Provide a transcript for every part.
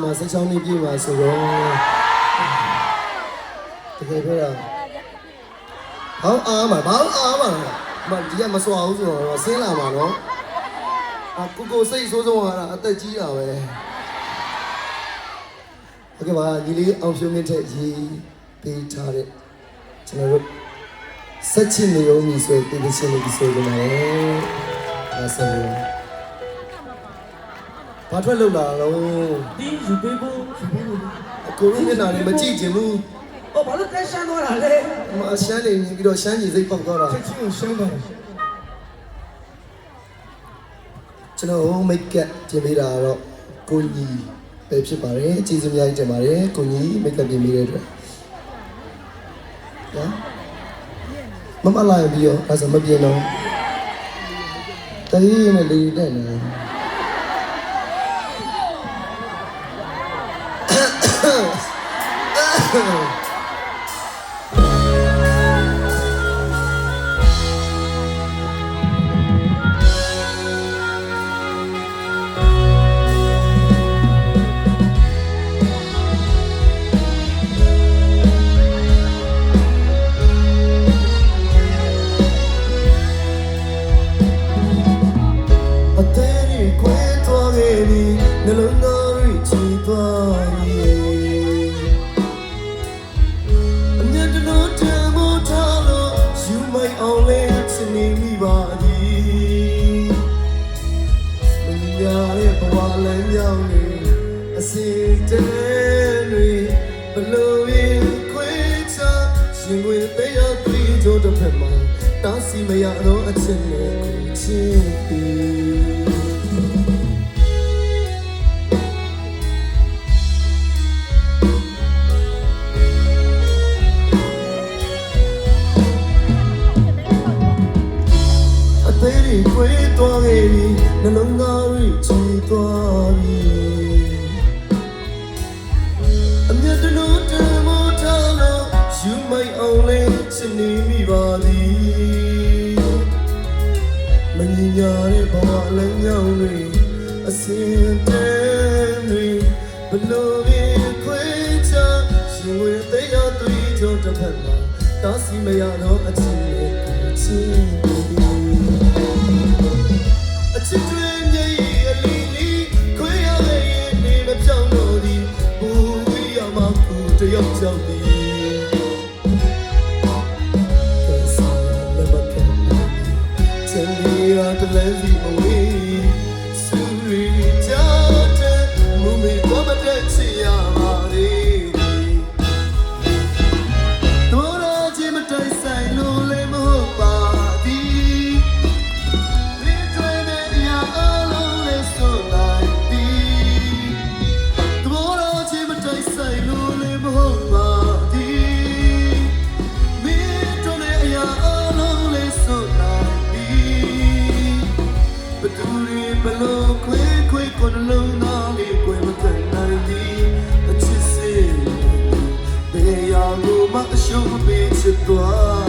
မှာစိတ်ချောင်းနေပြေးမှာဆိုတော့တကယ်ပြောတာဘောင်းအားမှာမဒီကမစွာဘူးဆိုတော့ဆင်းလာမှာနော်ကိုစိတ်ဆိုးဆုံးရတာအသက်ကြီးတာပဲโอเคပါညီလေးအောင်ဖြိုးမြင့်တဲ့ရေးပေးထားတဲ့ကျွန်တော်တို့စက်ချင်နေုံမျိုးဆိုတဲ့ဒီချင်းလေးဆိုကြပါမယ်ဒါဆိုဘာထွက်လောက်လာတော့ဒီယူပေးဖို့ကိုရင်းနေတာလည်းမကြည့်ချင်ဘူးဘာလို့တက်ရှမ်းသွားတာလဲအရှမ်းနေပြီးတော့ရှမ်းကြီးစိတ်ပေါက်သွားတာချက်ချင်းရှမ်းသွားတယ်ကျွန်တော်မိတ်ကပ်ပြင်ပေးတာတော့ကိုကြီးပဲဖြစ်ပါတယ်အကျေးဇူးများကြီးတင်ပါတယ်ကိုကြီးမိတ်ကပ်ပြင်ပေးတဲ့အတွက်မမလာပြီးတော့ဒါဆိုမပြင်တော့တတိယနဲ့လေးတဲ့နော်နှလုံးသားရိချီသွားရဲ့အမြတ်တလို့တမ်းဖို့ထားလို့ယူမိုက်အောင်လေးချင်နေမိပါသည်မင်းများရဲ့ဘဝလမ်းကြောင်းတွေအစီတည်းတွေဘလို့ရင်ခွေးချရှင်ဝင်သေးရတွေ့ကြတဲ့ဖက်မှာတားစီမရတော့အချင်းနဲ့ကိုချင်းပြီးခွေးသွားခဲ့ပြီနှလုံးသားရိချီသွားပြီအမြတ်တလို့တမ်းဖို့ထားလို့ယူမိုက်အောင်လေးချင်နေမိပါသည်မငြင်းညာတဲ့ဘဝလမ်းကြောင်းတွေအစင်တည်းတွေဘလို့ရင်ခွေးချရှင်ဝင်သေးရတွေ့ကြတဲ့ဖက်မှာတားစီမရတော့အချင်းနဲ့ကိုချင်းချစ်တွင်မြေအလီလီခွေးရရဲ့နေမပြောင်းလို့ဒီဘူဝီရမကူတယောက်ကြောက်သည်ချန်ဒီရတလဲစီမဝေးစူရီချာတဲ့မူမီဘာမတဲ့ချီရပါလေတော်ရချင်းမတိုင်ဆိုင်လို့လည်းမဟုတ်ပါဘလို့ခွေးကိုနှလုံးသားလေးကိုမခံနိုင်သည်အချစ်စေဘယ်ရာကိုမှအရှုံးပေးချစ်သွား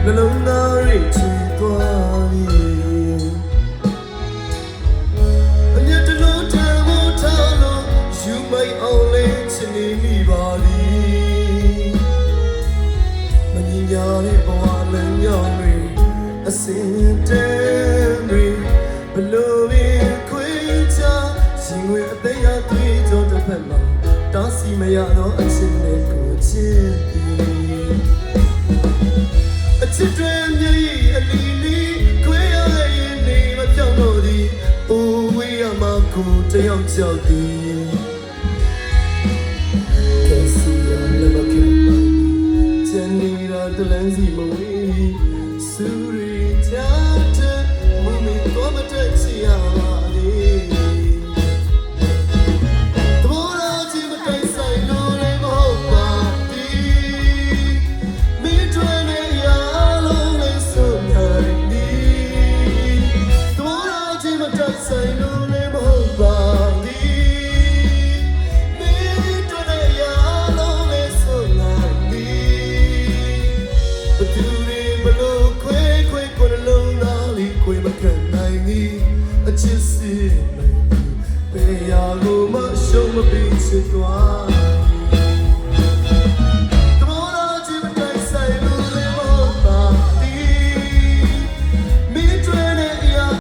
နှလုံးသားရိချီသွားပြီအမြတ်တလို့တမ်းဖို့ထားလို့ယူမိုက်အောင်လေးချင်နေမိပါသည်မငြင်းညာတဲ့ဘဝလမ်းကြောင်းတွေအစင်တည်းတွေဘလို့ရင်ခွေးချရှင်ဝင်အသေးရတွေ့ကြတဲ့ဖက်မှာတားစီမရတော့အချင်းနဲ့ကိုချစ်သည်ချစ်တွင်မြေအလီလီခွေးရရဲ့နေမပြောင်းလို့ဒီအိုးဝေးရမကိုတယောက်ကြောက်သည်ကဲစီရလည်းမခံနိုင်ချန်နေရတလန်းစီမဝေးစူရီချာတဲ့မူမီတော့မတက်ချရပါလေတော်ရချင်းမတိုင်ဆိုင်လို့လည်းမဟုတ်ပါဆိုင်လို့လည်းမဟုတ်ပါသည် ဘသူတွေဘလို့ခွဲခွဲကိုယ်လုံးသားလေးကိုယ်မခံနိုင်သည်အချစ်စစ်နိုင်သည်ဘယ်ရာကိုမှရှုံးမပေးချင်သွား